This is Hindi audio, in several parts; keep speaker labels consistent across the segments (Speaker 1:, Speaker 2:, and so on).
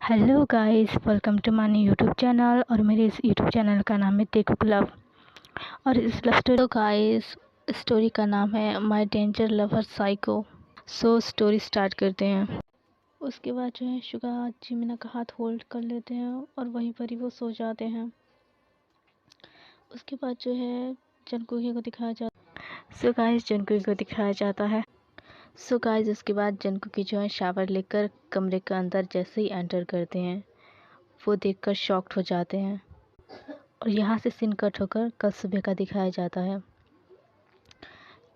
Speaker 1: Hello guys, welcome to my YouTube channel. और मेरे इस यूट्यूब चैनल का नाम है टेक लव। और इस लव स्टोरी तो गाइस स्टोरी का नाम है my danger lover psycho. So story start करते हैं। उसके बाद जो है शुगा जिमिना का हाथ होल्ड कर लेते हैं और वहीं पर ही वो सो जाते हैं। उसके बाद जो है जंकुकी को दिखाया जाता है। सो गाइस उसके बाद जंकुकी जो है शावर लेकर कमरे के अंदर जैसे ही एंटर करते हैं वो देखकर शॉक्ड हो जाते हैं। और यहाँ से सीन कट होकर कल सुबह का दिखाया जाता है।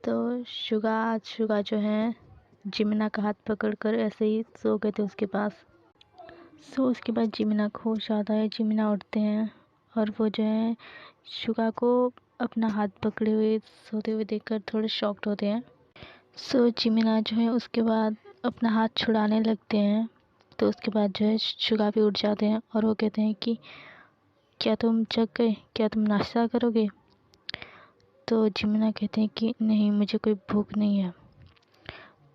Speaker 1: तो शुगा जो है जिमिना का हाथ पकड़कर ऐसे ही सो गए थे उसके पास। सो उसके बाद जिमिना को होश आता है। जिमिना उठते हैं और वो जो है शुगा को अपना हाथ पकड़े हुए सोते हुए देखकर थोड़े शॉक्ड होते हैं। सो जिमिना जो है उसके बाद अपना हाथ छुड़ाने लगते हैं। तो उसके बाद जो है शुगा भी उठ जाते हैं और वो कहते हैं कि क्या तुम जग गए, क्या तुम नाश्ता करोगे? तो जिमिना कहते हैं कि नहीं, मुझे कोई भूख नहीं है।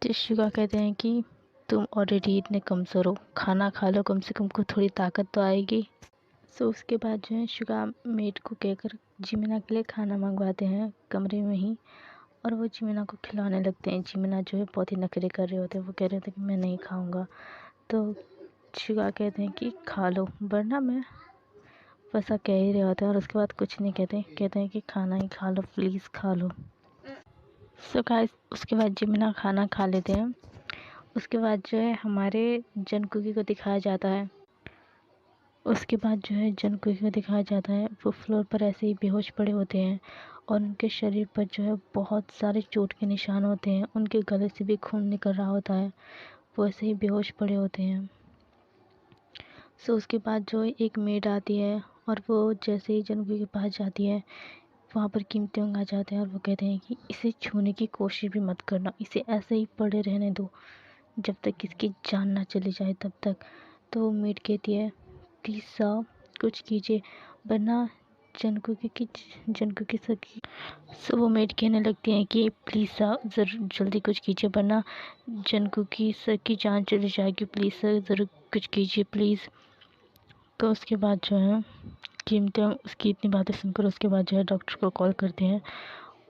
Speaker 1: तो शुगा कहते हैं कि तुम ऑलरेडी इतने कमज़ोर हो, खाना खा लो, कम से कम को थोड़ी ताकत तो आएगी। सो उसके बाद जो है शुगा मेड को कहकर जिमिना के लिए खाना मंगवाते हैं कमरे में ही। और वो जिमिना को खिलाने लगते हैं। जिमिना जो है बहुत ही नखरे कर रहे होते हैं। वो कह रहे थे कि मैं नहीं खाऊंगा। तो शुगा कहते हैं कि खा लो, वरना मैं वैसा कह ही रहे होते हैं। और उसके बाद कुछ नहीं कहते हैं कि खाना ही खा लो, प्लीज़ खा लो। सो गाइस उसके बाद जिमिना खाना खा लेते हैं। उसके बाद जो है हमारे जंकुकी को दिखाया जाता है। वो फ्लोर पर ऐसे ही बेहोश पड़े होते हैं और उनके शरीर पर जो है बहुत सारे चोट के निशान होते हैं। उनके गले से भी खून निकल रहा होता है। वो ऐसे ही बेहोश पड़े होते हैं। सो उसके बाद जो है एक मेड आती है और वो जैसे ही जंकुकी के पास जाती है वहाँ पर किम त्योंग आ जाते हैं और वो कहते हैं कि इसे छूने की कोशिश भी मत करना, इसे ऐसे ही पड़े रहने दो जब तक इसकी जान ना चली जाए तब तक। तो मेड कहती है प्लीज़ सर कुछ कीजिए, वरना जंकुकी सकी। सो वो मेड कहने लगती हैं कि प्लीज़ सर ज़रूर जल्दी कुछ कीजिए, वरना जंकुकी सर की जान चली जाएगी, प्लीज़ सर ज़रूर कुछ कीजिए प्लीज़। तो उसके बाद जो है किम त्योंग उसकी इतनी बातें सुनकर उसके बाद जो है डॉक्टर को कॉल करते हैं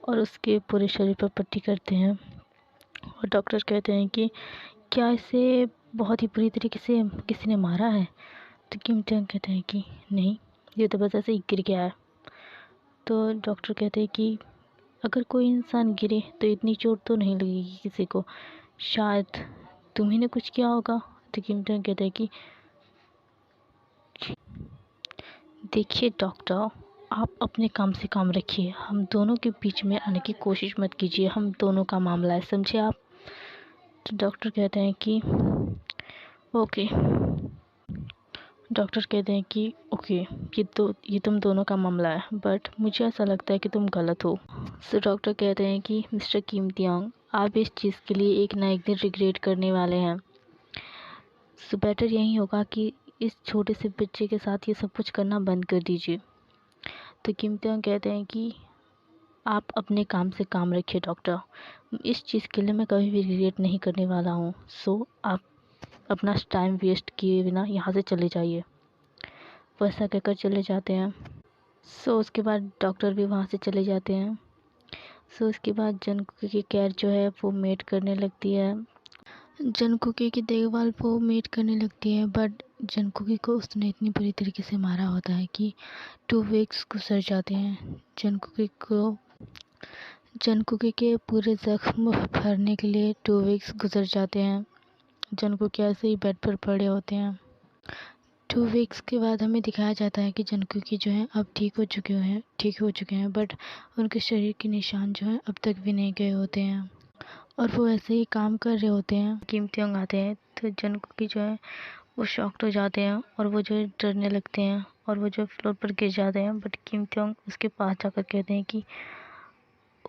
Speaker 1: और उसके पूरे शरीर पर पट्टी करते हैं। और डॉक्टर कहते हैं कि क्या इसे बहुत ही बुरी तरीके से किसी ने मारा है? तो किम त्योंग कहते हैं कि नहीं, ये तो बस ऐसे ही गिर गया है। तो डॉक्टर कहते हैं कि अगर कोई इंसान गिरे तो इतनी चोट तो नहीं लगेगी किसी को, शायद तुम्ही ने कुछ किया होगा। तो किम त्योंग कहते हैं कि देखिए डॉक्टर, आप अपने काम से काम रखिए, हम दोनों के बीच में आने की कोशिश मत कीजिए, हम दोनों का मामला है, समझे आप? तो डॉक्टर कहते हैं कि ओके। ओके, ये तुम दोनों का मामला है, बट मुझे ऐसा लगता है कि तुम गलत हो। सो डॉक्टर कहते हैं कि मिस्टर किम त्योंग, आप इस चीज़ के लिए एक ना एक दिन रिग्रेट करने वाले हैं। सो बेटर यही होगा कि इस छोटे से बच्चे के साथ ये सब कुछ करना बंद कर दीजिए। तो किम त्योंग कहते हैं कि आप अपने काम से काम रखिए डॉक्टर, इस चीज़ के लिए मैं कभी भी रिग्रेट नहीं करने वाला हूँ। सो आप अपना टाइम वेस्ट किए बिना यहाँ से चले जाइए। वैसा कहकर चले जाते हैं। सो उसके बाद डॉक्टर भी वहाँ से चले जाते हैं। सो उसके बाद जंकुकी की केयर जो है वो मेड करने लगती है। जंकुकी की देखभाल वो मेड करने लगती है, बट जंकुकी को उसने इतनी बुरी तरीके से मारा होता है कि 2 वीक्स गुजर जाते हैं। जंकुकी के पूरे ज़ख्म भरने के लिए 2 वीक्स गुजर जाते हैं। जंकुकी ऐसे ही बेड पर पड़े होते हैं। 2 वीक्स के बाद हमें दिखाया जाता है कि जंकुकी जो है अब ठीक हो चुके हैं, बट उनके शरीर के निशान जो हैं अब तक भी नहीं गए होते हैं और वो ऐसे ही काम कर रहे होते हैं। किम त्योंग आते हैं तो जंकुकी जो है वो शॉक्ड हो जाते हैं और वो जो है डरने लगते हैं और वो जो फ्लोर पर गिर जाते हैं। बट किम त्योंग उसके पास जाकर कहते हैं कि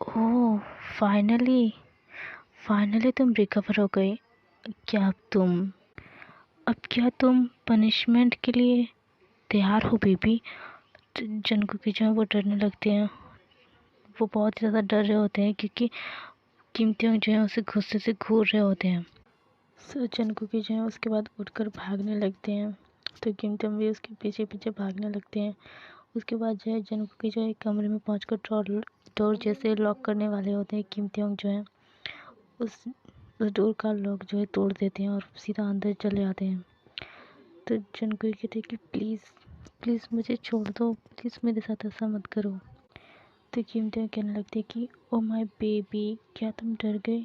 Speaker 1: ओह फाइनली तुम रिकवर हो गए। क्या तुम पनिशमेंट के लिए तैयार हो बेबी? तो जंकुकी जो है वो डरने लगते हैं। वो बहुत ज़्यादा डर रहे होते हैं क्योंकि किम त्योंग जो है उसे गुस्से से घूर रहे होते हैं। सो जंकुकी जो है उसके बाद उठकर भागने लगते हैं। तो किमतांग भी उसके पीछे पीछे भागने लगते हैं। उसके बाद जो है जंगकुकी जो है कमरे में पहुंचकर डोर जैसे लॉक करने वाले होते हैं, किमतांग जो है उस डोर का लॉक जो है तोड़ देते हैं और सीधा अंदर चले आते हैं। तो जंगकुकी कहते हैं कि प्लीज़ प्लीज़ मुझे छोड़ दो, प्लीज़ मेरे साथ ऐसा मत करो। तो किमतांग कहने लगती है कि ओ माय बेबी, क्या तुम डर गए?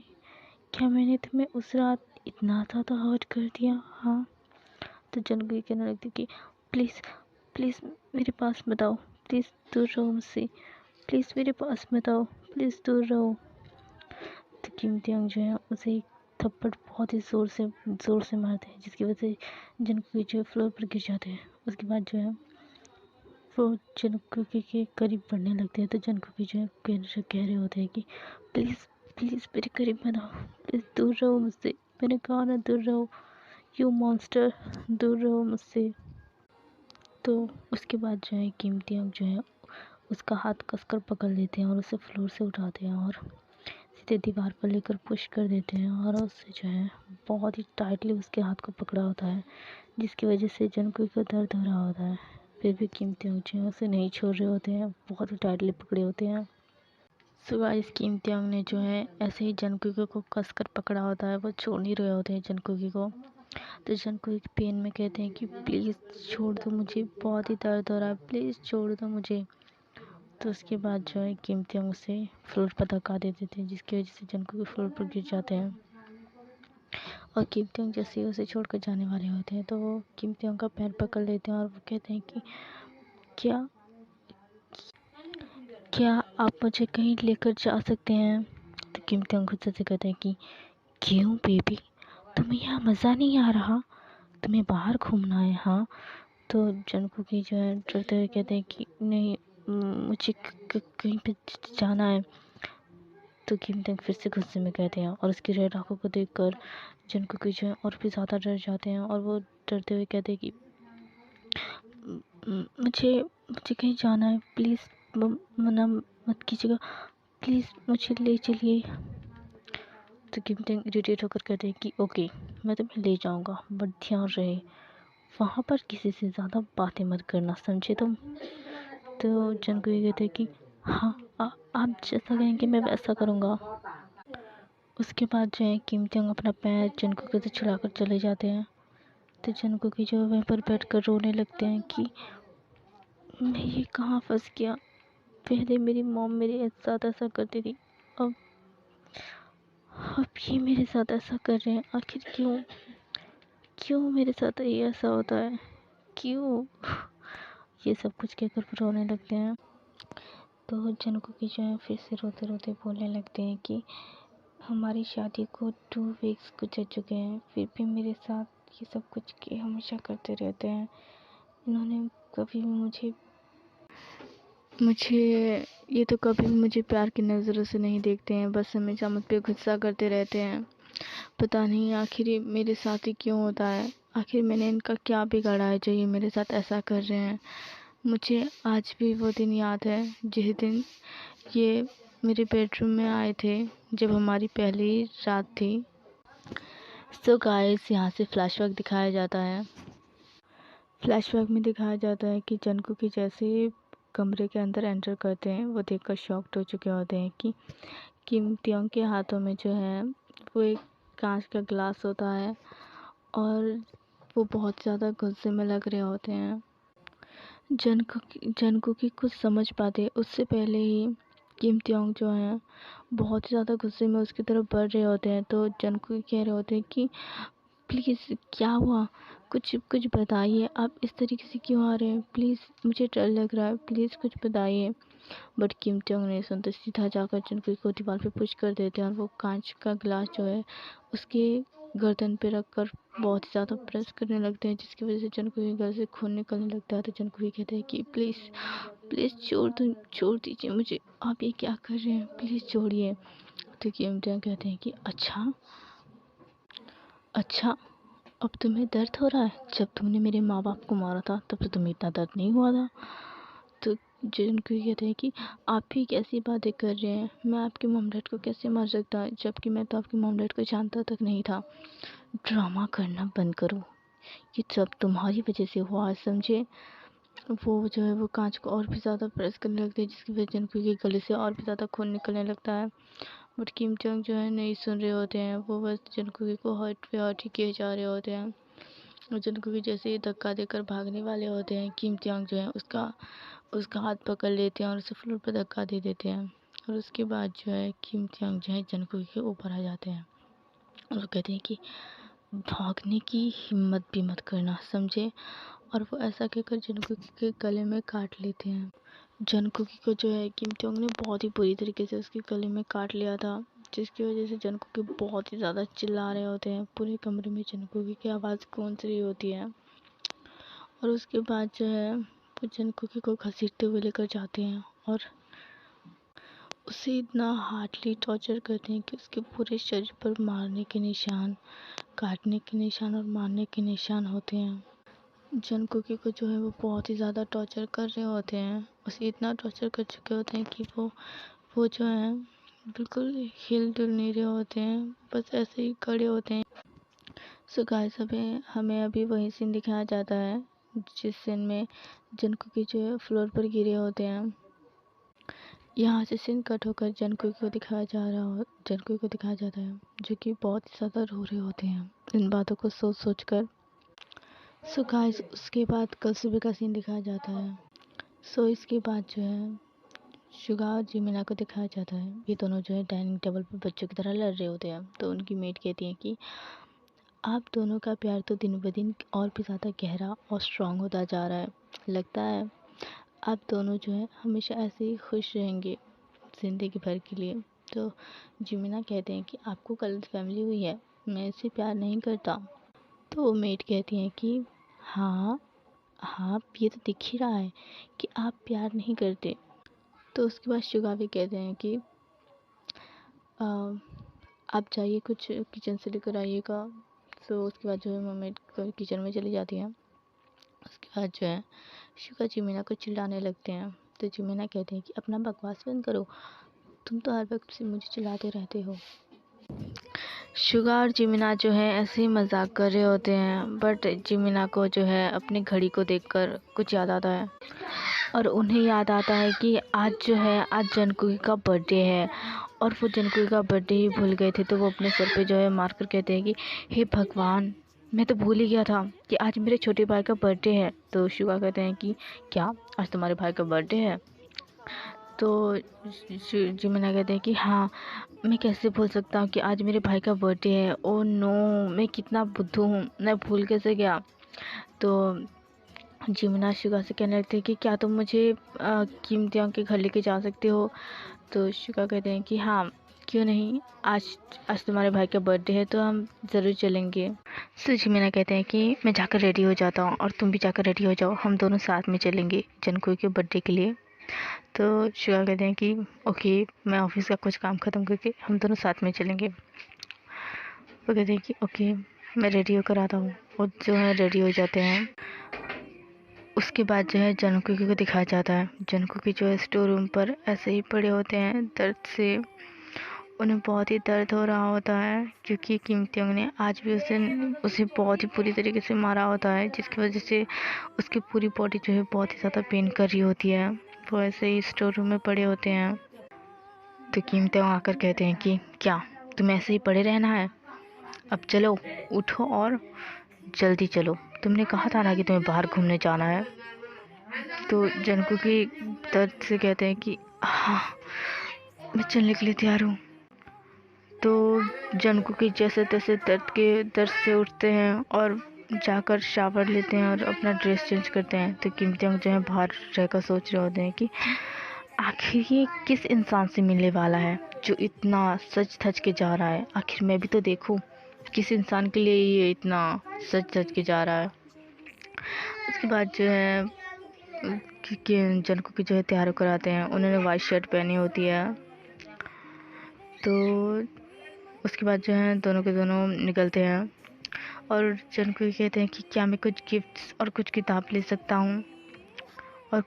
Speaker 1: क्या मैंने तुम्हें उस रात इतना ज़्यादा हर्ट कर दिया? हाँ। तो जंगकुकी कहने लगती है कि प्लीज़ प्लीज़ मेरे पास मत आओ, प्लीज़ दूर रहो मुझसे, प्लीज़ मेरे पास मत आओ, प्लीज़ दूर रहो। तो किमतांग जो है उसे एक थप्पड़ बहुत ही ज़ोर से मारते हैं, जिसकी वजह से जंगकुकी जो है फ्लोर पर गिर जाते हैं। उसके बाद जो है वो जंगकुकी के करीब बढ़ने लगते हैं। तो जंगकुकी जो है कह रहे होते हैं कि प्लीज़ प्लीज़ मेरे करीब मत आओ, प्लीज़ दूर रहो मुझसे, मैंने कहा ना दूर रहो, यू मॉन्स्टर, दूर रहो मुझसे। तो उसके बाद जो है किमतांग जो है उसका हाथ कसकर पकड़ लेते हैं और उसे फ्लोर से उठाते हैं और सीधे दीवार पर लेकर पुश कर देते हैं और उससे जो है बहुत ही टाइटली उसके हाथ को पकड़ा होता है, जिसकी वजह से जंगकुकी को दर्द हो रहा होता है। फिर भी किमतांग जो है उसे नहीं छोड़ रहे होते हैं, बहुत ही टाइटली पकड़े होते हैं। सो गाइस किमतांग ने जो है ऐसे ही जंगकुकी को कसकर पकड़ा होता है, वो छोड़ नहीं रहे होते हैं जंगकुकी को। तो जंगकुकी पेन में कहते हैं कि प्लीज़ छोड़ दो मुझे, बहुत ही दर्द हो रहा है, प्लीज़ छोड़ दो मुझे। तो उसके बाद जो है किमतांग उसे फ्लोर पर धक्का दे देते हैं, जिसकी वजह से जंगकुकी फ्लोर पर गिर जाते हैं। और किमतांग जैसे ही उसे छोड़कर जाने वाले होते हैं तो वो किमतांग का पैर पकड़ लेते हैं और वो कहते हैं कि क्या क्या आप मुझे कहीं लेकर जा सकते हैं? तो किमतांग गुस्से से कहते हैं कि क्यों बेबी, तुम्हें यहाँ मज़ा नहीं आ रहा? तुम्हें बाहर घूमना है? हाँ। तो जंगकुकी जो है डरते हुए कहते हैं कि नहीं, मुझे कहीं पे जाना है। तो किमतांग फिर से गुस्से में कहते हैं और उसकी रेड आंखों को देखकर जंगकुकी जो है और भी ज़्यादा डर जाते हैं और वो डरते हुए कहते हैं कि मुझे मुझे कहीं जाना है, प्लीज़ मना मत कीजिएगा, प्लीज़ मुझे ले चलिए। तो किमतांग इरिटेट होकर कहते हैं कि ओके, मैं तुम्हें ले जाऊंगा, बट ध्यान रहे वहाँ पर किसी से ज़्यादा बातें मत करना, समझे तुम? तो जंगकुकी कहते हैं कि हाँ, आप जैसा कहेंगे मैं वैसा करूँगा। उसके बाद जो है किमतांग अपना पैर जंगकुकी से छुड़ाकर चले जाते हैं। तो जंगकुकी जो है वहीं पर बैठकर रोने लगते हैं कि मैं ये कहाँ फंस गया, पहले मेरी मॉम मेरे साथ ऐसा करती थी, अब अब ये मेरे साथ ऐसा कर रहे हैं, आखिर क्यों क्यों मेरे साथ ये ऐसा होता है, क्यों? ये सब कुछ कहकर वो रोने लगते हैं। तो जंगकुकी जो है फिर से रोते रोते बोलने लगते हैं कि हमारी शादी को 2 वीक्स गुजर चुके हैं, फिर भी मेरे साथ ये सब कुछ के हमेशा करते रहते हैं। इन्होंने कभी भी मुझे ये तो कभी भी मुझे प्यार की नज़रों से नहीं देखते हैं, बस हमेशा मुझ पे गुस्सा करते रहते हैं। पता नहीं आखिर ये मेरे साथ ही क्यों होता है, आखिर मैंने इनका क्या बिगाड़ा है जो ये मेरे साथ ऐसा कर रहे हैं। मुझे आज भी वो दिन याद है जिस दिन ये मेरे बेडरूम में आए थे, जब हमारी पहली रात थी। सो गाइस यहाँ से फ्लैशबैक दिखाया जाता है। फ्लैशबैक में दिखाया जाता है कि जंगकुकी जैसे ही कमरे के अंदर एंटर करते हैं वो देखकर शॉक्ड हो चुके होते हैं कि किमतांग के हाथों में जो है वो एक कांच का ग्लास होता है और वो बहुत ज़्यादा गुस्से में लग रहे होते हैं। जंगकुकी कुछ समझ पाते उससे पहले ही किमतांग जो है बहुत ही ज़्यादा गुस्से में उसकी तरफ बढ़ रहे होते हैं। तो जंगकुकी कह रहे होते हैं कि प्लीज़ क्या हुआ, कुछ कुछ बताइए, आप इस तरीके से क्यों आ रहे हैं, प्लीज़ मुझे डर लग रहा है, प्लीज़ कुछ बताइए। बट किमतांग नहीं सुनते, सीधा जाकर जंगकुकी को दीवार पे पुश कर देते हैं और वो कांच का ग्लास जो है उसके गर्दन पे रखकर बहुत ही ज़्यादा प्रेस करने लगते हैं, जिसकी वजह से जंगकुकी के गले से खून निकलने लगता है। तो जंगकुकी कहते हैं कि प्लीज़ प्लीज़ छोड़ दीजिए मुझे, आप ये क्या कर रहे हैं, प्लीज़ छोड़िए। तो किमतांग कहते हैं कि अच्छा, अब तुम्हें दर्द हो रहा है, जब तुमने मेरे माँ बाप को मारा था तब तो तुम्हें इतना दर्द नहीं हुआ था। तो जिनको कहते हैं कि आप भी कैसी बातें कर रहे हैं, मैं आपके मॉम डैड को कैसे मार सकता, जबकि मैं तो आपके मॉम डैड को जानता तक नहीं था। ड्रामा करना बंद करो, ये सब तुम्हारी वजह से हुआ है, समझे। वो जो है वो कांच को और भी ज़्यादा प्रेस करने लगती है, जिसकी वजह से जनकुकी के गले से और भी ज़्यादा खून निकलने लगता है। बट किम चंग जो है नहीं सुन रहे होते हैं, वो बस जनकुकी को हर्ट पे हर्ट ही किए जा रहे होते हैं। और जनकुकी जैसे ही धक्का देकर भागने वाले होते हैं, किम चंग जो है उसका उसका हाथ पकड़ लेते हैं और उसे फ्लोर पर धक्का दे देते हैं। और उसके बाद जो है किम चंग जो है जनकुकी के ऊपर आ जाते हैं और वो कहते हैं कि भागने की हिम्मत भी मत करना, समझे। और वो ऐसा कहकर जनकुकी के गले में काट लेते हैं। जनकुकी को जो है किम चोंग ने बहुत ही बुरी तरीके से उसके गले में काट लिया था, जिसकी वजह से जनकुकी बहुत ही ज़्यादा चिल्ला रहे होते हैं। पूरे कमरे में जनकुकी की आवाज़ गूंज रही होती है। और उसके बाद जो है वो जनकुकी को घसीटते हुए लेकर जाते हैं और उसे इतना हार्डली टॉर्चर करते हैं कि उसके पूरे शरीर पर मारने के निशान, काटने के निशान और मारने के निशान होते हैं। जनकुकी को जो है वो बहुत ही ज़्यादा टॉर्चर कर रहे होते हैं, उसे इतना टॉर्चर कर चुके होते हैं कि वो जो है बिल्कुल हिल डुल नहीं रहे होते हैं, बस ऐसे ही खड़े होते हैं। सो गाइस हमें अभी वही सीन दिखाया जाता है जिस सीन में जनकुकी जो है फ्लोर पर गिरे होते हैं। यहाँ से सीन कट होकर जनकुकी को दिखाया जाता है जो कि बहुत ही ज़्यादा रो रहे होते हैं इन बातों को सोच सोच कर। सो गाइस उसके बाद कल सुबह का सीन दिखाया जाता है। सो इसके बाद जो है शुगा और जिमिना को दिखाया जाता है। ये दोनों जो है डाइनिंग टेबल पर बच्चों की तरह लड़ रहे होते हैं। तो उनकी मेट कहती है कि आप दोनों का प्यार तो दिन ब दिन और भी ज़्यादा गहरा और स्ट्रांग होता जा रहा है। लगता है आप दोनों जो है हमेशा ऐसे ही खुश रहेंगे ज़िंदगी भर के लिए। तो जिमिना कहते हैं कि आपको गलत फैमिली हुई है, मैं इससे प्यार नहीं करता। तो मेट कहती हैं कि हाँ हाँ, ये तो दिख ही रहा है कि आप प्यार नहीं करते। तो उसके बाद शुगा भी कहते हैं कि आप जाइए कुछ किचन से लेकर आइएगा। सो उसके बाद जो है मम्मी किचन में चली जाती हैं। उसके बाद जो है शुगा जिमिना को चिल्लाने लगते हैं। तो जिमिना कहते हैं कि अपना बकवास बंद करो, तुम तो हर वक्त से मुझे चिल्लाते रहते हो। शुगा और जिमिना जो है ऐसे ही मजाक कर रहे होते हैं, बट जिमिना को जो है अपनी घड़ी को देखकर कुछ याद आता है और उन्हें याद आता है कि आज जो है आज जनकुकी का बर्थडे है और वो जनकुकी का बर्थडे ही भूल गए थे। तो वो अपने सर पे जो है मार कर कहते हैं कि हे भगवान, मैं तो भूल ही गया था कि आज मेरे छोटे भाई का बर्थडे है। तो शुगा कहते हैं कि क्या आज तुम्हारे भाई का बर्थडे है? तो जिमिना कहते हैं कि हाँ, मैं कैसे भूल सकता हूँ कि आज मेरे भाई का बर्थडे है। ओह नो, मैं कितना बुद्धू हूँ, मैं भूल कैसे गया। तो जिमिना शुगा से कहने लगते हैं कि क्या तुम मुझे किम त्यांग के घर लेके जा सकते हो? तो शुगा कहते हैं कि हाँ, क्यों नहीं, आज आज तुम्हारे भाई का बर्थडे है तो हम ज़रूर चलेंगे। सो जिमिना कहते हैं कि मैं जाकर रेडी हो जाता हूँ और तुम भी जाकर रेडी हो जाओ, हम दोनों साथ में चलेंगे जनकुई के बर्थडे के लिए। तो शुगा कहते हैं कि ओके, मैं ऑफिस का कुछ काम ख़त्म करके हम दोनों साथ में चलेंगे। वो कहते हैं कि ओके, मैं रेडी होकर आता हूँ। वो जो है रेडी हो जाते हैं। उसके बाद जो है जनकुकी को दिखाया जाता है। जनकुकी जो है स्टोर रूम पर ऐसे ही पड़े होते हैं दर्द से। उन्हें बहुत ही दर्द हो रहा होता है क्योंकि किम त्यांग ने आज भी उसे बहुत ही बुरी तरीके से मारा होता है, जिसकी वजह से उसकी पूरी बॉडी जो है बहुत ही ज़्यादा पेन कर रही होती है। वो ऐसे ही स्टोर रूम में पड़े होते हैं। तो किम त्यांग आकर कहते हैं कि क्या तुम्हें ऐसे ही पड़े रहना है? अब चलो, उठो और जल्दी चलो, तुमने कहा था ना कि तुम्हें बाहर घूमने जाना है। तो जनकुकी दर्द से कहते हैं कि हाँ, मैं चलने के लिए तैयार हूँ। तो जनकुकी जैसे तैसे दर्द से उठते हैं और जाकर शावर लेते हैं और अपना ड्रेस चेंज करते हैं। तो किम त्यांग जो है बाहर रहकर सोच रहे होते हैं कि आखिर ये किस इंसान से मिलने वाला है जो इतना सच धज के जा रहा है। आखिर मैं भी तो देखूं किस इंसान के लिए ये इतना सच धज के जा रहा है। उसके बाद जो है कि जनकुकी जो है तैयार होकर आते हैं। उन्होंने वाइट शर्ट पहनी होती है। तो उसके बाद जो है दोनों के दोनों निकलते हैं और जनकुकी कहते हैं कि क्या मैं कुछ गिफ्ट्स और कुछ किताब ले सकता हूँ। और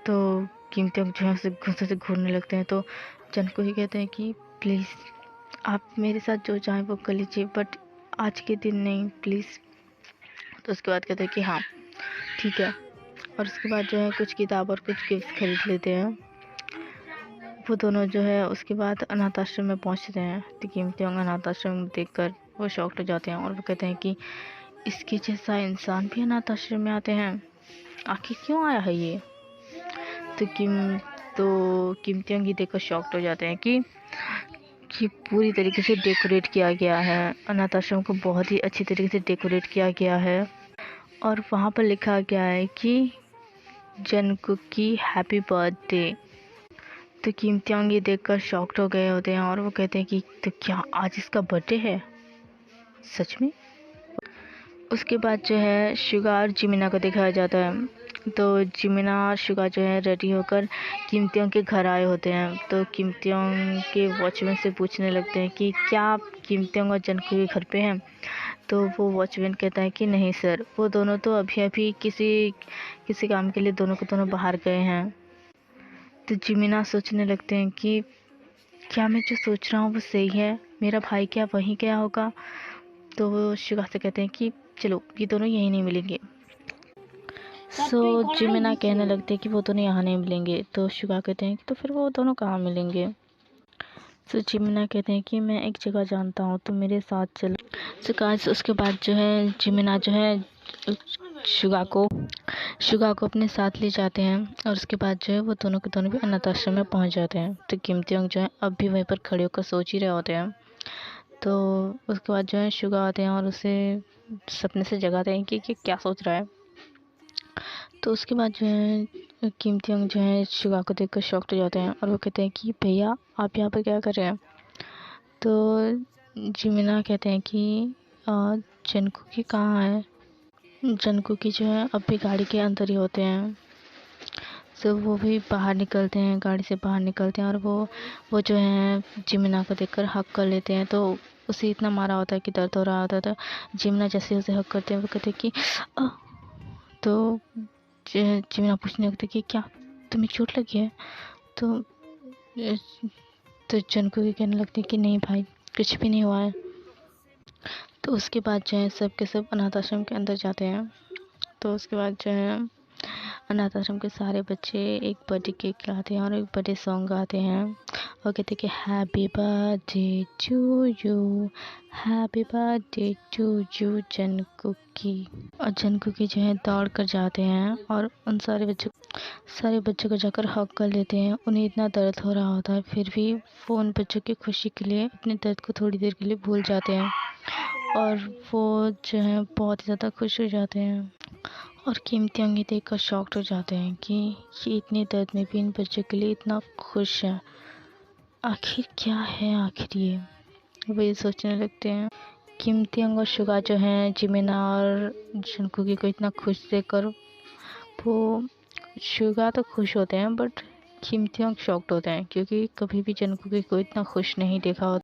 Speaker 1: तो किम त्यांग जो है उसे गुस्से से घूरने लगते हैं। तो जनकुकी कहते हैं कि प्लीज़ आप मेरे साथ जो चाहें वो कर लीजिए, बट आज के दिन नहीं प्लीज़। तो उसके बाद कहते हैं कि हाँ ठीक है। और उसके बाद जो है कुछ किताब और कुछ गिफ्ट खरीद लेते हैं। वो दोनों जो है उसके बाद अनाथ आश्रम में पहुंचते हैं। तो कीमती अनाथ आश्रम देखकर वो शॉक्ड हो जाते हैं और वो कहते हैं कि इसके जैसा इंसान भी अनाथ आश्रम में आते हैं, आखिर क्यों आया है ये। तो कीमती ये देखकर शॉक्ड हो जाते हैं कि पूरी तरीके से डेकोरेट किया गया है, अनाथ आश्रम को बहुत ही अच्छी तरीके से डेकोरेट किया गया है और वहाँ पर लिखा गया है कि जन्कुकी हैप्पी बर्थडे। तो कीमती ये देखकर शॉक्ड हो गए होते हैं और वो कहते हैं कि तो क्या आज इसका बर्थडे है सच में। उसके बाद जो है शुगा और जिमिना को दिखाया जाता है। तो जिमिना और शुगा जो है रेडी होकर कीमतियों के घर आए होते हैं। तो कीमतियों के वॉचमैन से पूछने लगते हैं कि क्या आप कीमतियों और जनकू के घर पे हैं। तो वो वॉचमैन कहता है कि नहीं सर, वो दोनों तो अभी किसी काम के लिए दोनों के दोनों बाहर गए हैं। तो जिमिना सोचने लगते हैं कि क्या मैं जो सोच रहा हूँ वो सही है, मेरा भाई क्या वहीं गया होगा। तो वो शुगा से कहते हैं कि चलो ये दोनों यहीं नहीं मिलेंगे। जिमिना कहने लगते हैं कि वो दोनों यहाँ नहीं मिलेंगे। तो शुगा कहते हैं कि तो फिर वो दोनों कहाँ मिलेंगे। जिमिना कहते हैं कि मैं एक जगह जानता हूँ, तुम मेरे साथ चलो। उसके बाद जो है जिमिना जो है शुगा को अपने साथ ले जाते हैं और उसके बाद जो है वो दोनों के दोनों भी अनाथ आश्रम में पहुँच जाते हैं। तो कीमतियों जो है अब भी वहीं पर खड़े होकर सोच ही रहे होते हैं। तो उसके बाद जो है शुगा आते हैं और उसे सपने से जगाते हैं कि क्या सोच रहा है। तो उसके बाद जो है कीमती अंग जो है शुगा को देखकर शॉक्ड हो जाते हैं और वो कहते हैं कि भैया आप यहाँ पर क्या कर रहे हैं। तो जिमिना कहते हैं कि जनकुकी कहाँ है। जनकुकी जो है अब भी गाड़ी के अंदर ही होते हैं। तो वो भी बाहर निकलते हैं, गाड़ी से बाहर निकलते हैं और वो जो है जिमिना को देखकर हक कर लेते हैं। तो उसे इतना मारा होता है कि दर्द हो रहा होता है। तो जिमिना जैसे उसे हक करते हैं वो कहते हैं कि तो जिमिना पूछने लगती कि क्या तुम्हें चोट लगी है। तो जनकुकी कहने लगती कि नहीं भाई कुछ भी नहीं हुआ है। तो उसके बाद जो है सब के सब अनाथ आश्रम के अंदर जाते हैं। तो उसके बाद जो है अनाथ आश्रम के सारे बच्चे एक बर्थडे केक गाते हैं और एक बर्थडे सॉन्ग गाते हैं और कहते हैं कि happy birthday to you, happy birthday to you जनकुकी। और जनकुकी जो है दौड़ कर जाते हैं और उन सारे बच्चों को जाकर हग कर लेते हैं। उन्हें इतना दर्द हो रहा होता है फिर भी वो उन बच्चों की खुशी के लिए अपने दर्द को थोड़ी देर के लिए भूल जाते हैं और वो जो है बहुत ही ज़्यादा खुश हो जाते हैं। और कीमती अंगी देखकर शॉक्ड हो जाते हैं कि ये इतने दर्द में भी इन बच्चों के लिए इतना खुश है, आखिर क्या है आखिर ये, वो ये सोचने लगते हैं। कीमती अंग और शुगा जो हैं जिमिना और जनकुकी को इतना खुश देखकर वो शुगा तो खुश होते हैं बट कीमती अंग शॉक्ड होते हैं क्योंकि कभी भी जनकुकी को इतना खुश नहीं देखा होता।